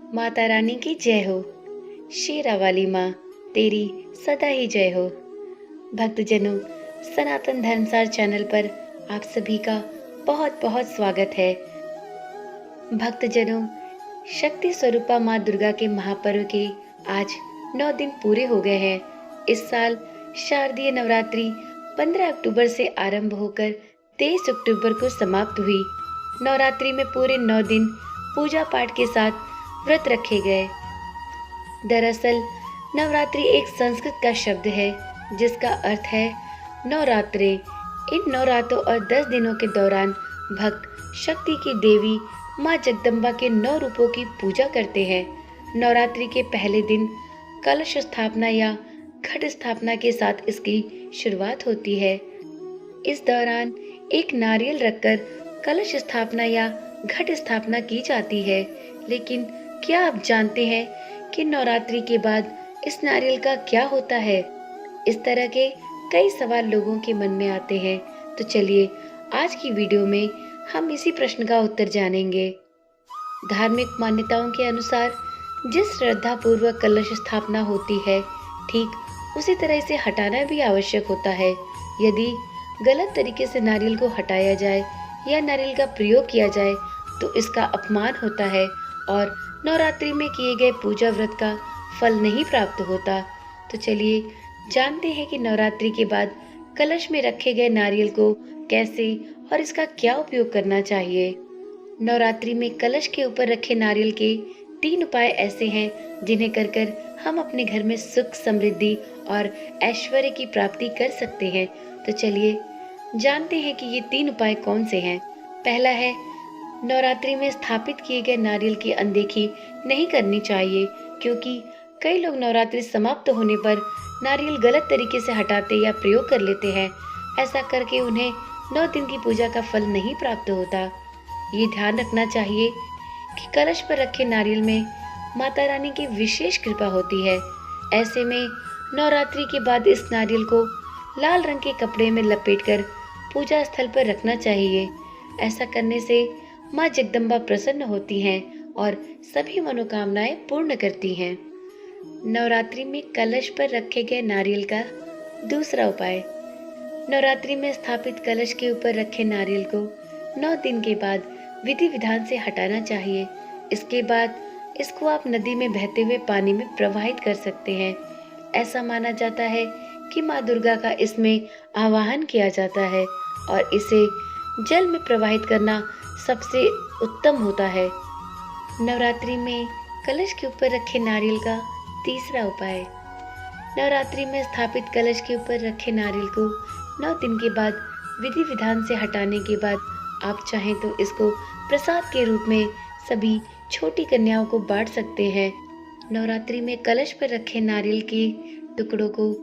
माता रानी की जय हो। शेरा वाली माँ तेरी सदा ही जय हो। भक्तजनों, सनातन धर्मसार चैनल पर आप सभी का बहुत बहुत स्वागत है। भक्तजनों, शक्ति स्वरूपा माँ दुर्गा के महापर्व के आज 9 दिन पूरे हो गए हैं। इस साल शारदीय नवरात्रि 15 अक्टूबर से आरंभ होकर 23 अक्टूबर को समाप्त हुई। नवरात्रि में पूरे 9 दिन पूजा पाठ के साथ व्रत रखे गए। दरअसल नवरात्रि एक संस्कृत का शब्द है जिसका अर्थ है नवरात्रे। इन नवरात्रों और 10 दिनों के दौरान भक्त शक्ति की देवी माँ जगदम्बा के 9 रूपों की पूजा करते हैं। नवरात्रि के पहले दिन कलश स्थापना या घट स्थापना के साथ इसकी शुरुआत होती है। इस दौरान एक नारियल रखकर कलश स्थापना या घट स्थापना की जाती है। लेकिन क्या आप जानते हैं कि नवरात्रि के बाद इस नारियल का क्या होता है? इस तरह के कई सवाल लोगों के मन में आते हैं। तो चलिए आज की वीडियो में हम इसी प्रश्न का उत्तर जानेंगे। धार्मिक मान्यताओं के अनुसार जिस श्रद्धा पूर्वक कलश स्थापना होती है, ठीक उसी तरह इसे हटाना भी आवश्यक होता है। यदि गलत तरीके से नारियल को हटाया जाए या नारियल का प्रयोग किया जाए तो इसका अपमान होता है और नवरात्रि में किए गए पूजा व्रत का फल नहीं प्राप्त होता। तो चलिए जानते हैं कि नवरात्रि के बाद कलश में रखे गए नारियल को कैसे और इसका क्या उपयोग करना चाहिए। नवरात्रि में कलश के ऊपर रखे नारियल के 3 उपाय ऐसे हैं जिन्हें कर हम अपने घर में सुख, समृद्धि और ऐश्वर्य की प्राप्ति कर सकते हैं। तो चलिए जानते हैं कि ये 3 उपाय कौन से हैं। पहला है, नवरात्रि में स्थापित किए गए नारियल की अनदेखी नहीं करनी चाहिए, क्योंकि कई लोग नवरात्रि समाप्त होने पर नारियल गलत तरीके से हटाते या प्रयोग कर लेते हैं। ऐसा करके उन्हें 9 दिन की पूजा का फल नहीं प्राप्त होता। ये ध्यान रखना चाहिए कि कलश पर रखे नारियल में माता रानी की विशेष कृपा होती है। ऐसे में नवरात्रि के बाद इस नारियल को लाल रंग के कपड़े में लपेटकर पूजा स्थल पर रखना चाहिए। ऐसा करने से माँ जगदम्बा प्रसन्न होती हैं और सभी मनोकामनाएं पूर्ण करती हैं। नवरात्रि में कलश पर रखे गए नारियल का दूसरा उपाय। नवरात्रि में स्थापित कलश के ऊपर रखे नारियल को 9 दिन के बाद विधि विधान से हटाना चाहिए। इसके बाद इसको आप नदी में बहते हुए पानी में प्रवाहित कर सकते हैं। ऐसा माना जाता है कि माँ दुर्गा का इसमें आवाहन किया जाता है और इसे जल में प्रवाहित करना सबसे उत्तम होता है। नवरात्रि में कलश के ऊपर रखे नारियल का तीसरा उपाय। नवरात्रि में स्थापित कलश के ऊपर रखे नारियल को 9 दिन के बाद विधि विधान से हटाने के बाद आप चाहें तो इसको प्रसाद के रूप में सभी छोटी कन्याओं को बांट सकते हैं। नवरात्रि में कलश पर रखे नारियल के टुकड़ों को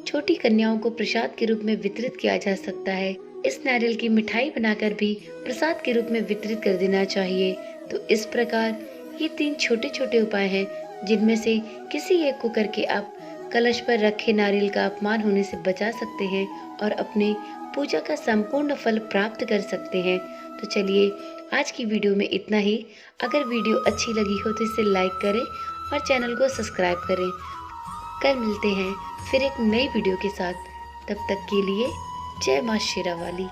छोटी कन्याओं को प्रसाद के रूप में वितरित किया जा सकता है। इस नारियल की मिठाई बनाकर भी प्रसाद के रूप में वितरित कर देना चाहिए। तो इस प्रकार ये 3 छोटे छोटे उपाय हैं जिनमें से किसी एक को करके आप कलश पर रखे नारियल का अपमान होने से बचा सकते हैं और अपने पूजा का संपूर्ण फल प्राप्त कर सकते हैं। तो चलिए आज की वीडियो में इतना ही। अगर वीडियो अच्छी लगी हो तो इसे लाइक करें और चैनल को सब्सक्राइब करें। कल मिलते हैं फिर एक नई वीडियो के साथ। तब तक के लिए जय माँ शेरा वाली।